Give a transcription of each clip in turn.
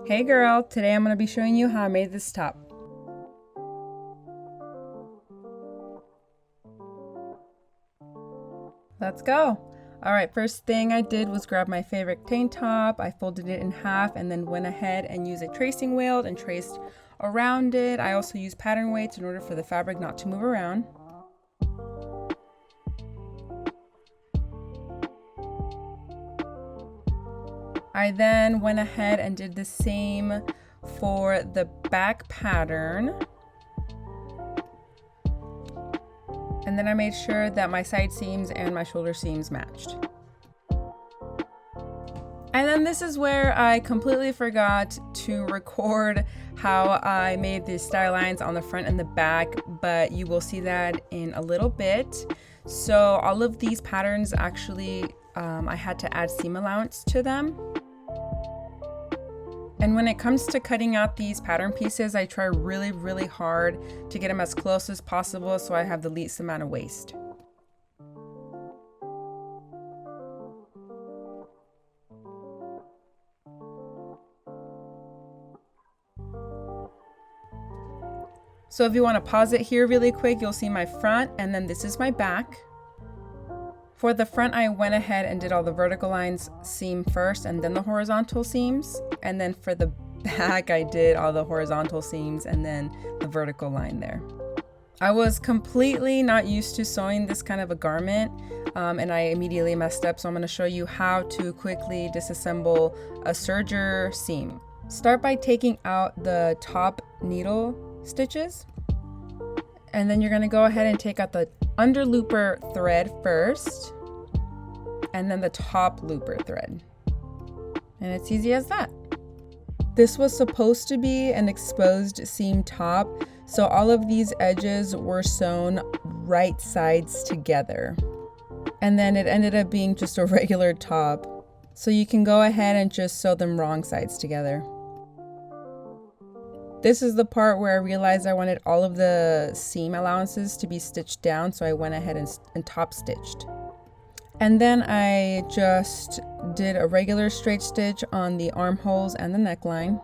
Hey girl, today I'm going to be showing you how I made this top. Let's go. Alright, first thing I did was grab my favorite tank top, I folded it in half and then went ahead and used a tracing wheel and traced around it. I also used pattern weights in order for the fabric not to move around. I then went ahead and did the same for the back pattern. And then I made sure that my side seams and my shoulder seams matched. And then this is where I completely forgot to record how I made these style lines on the front and the back, but you will see that in a little bit. So all of these patterns actually, I had to add seam allowance to them. And when it comes to cutting out these pattern pieces, I try really hard to get them as close as possible so I have the least amount of waste. So if you want to pause it here really quick, you'll see my front and then this is my back. For the front, I went ahead and did all the vertical lines seam first and then the horizontal seams. And then for the back, I did all the horizontal seams and then the vertical line there. I was completely not used to sewing this kind of a garment and I immediately messed up. So I'm going to show you how to quickly disassemble a serger seam. Start by taking out the top needle stitches. And then you're going to go ahead and take out the under looper thread first and then the top looper thread, and it's easy as that. This was supposed to be an exposed seam top, so all of these edges were sewn right sides together, and then it ended up being just a regular top, so you can go ahead and just sew them wrong sides together. This is the part where I realized I wanted all of the seam allowances to be stitched down, so I went ahead and top stitched. And then I just did a regular straight stitch on the armholes and the neckline.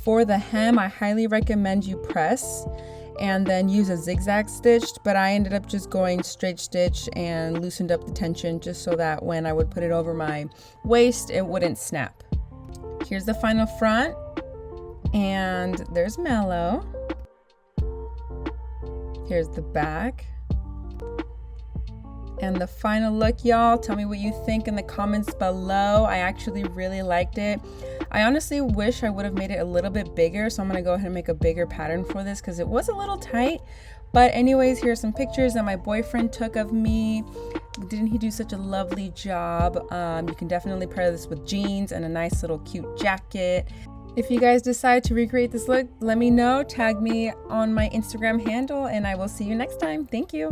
For the hem, I highly recommend you press and then use a zigzag stitch, but I ended up just going straight stitch and loosened up the tension just so that when I would put it over my waist, it wouldn't snap. Here's the final front, and there's Mellow. Here's the back. And the final look, y'all. Tell me what you think in the comments below. I actually really liked it. I honestly wish I would have made it a little bit bigger, so I'm gonna go ahead and make a bigger pattern for this because it was a little tight. But anyways, here's some pictures that my boyfriend took of me. Didn't he do such a lovely job? You can definitely pair this with jeans and a nice little cute jacket. If you guys decide to recreate this look, let me know. Tag me on my Instagram handle and I will see you next time. Thank you.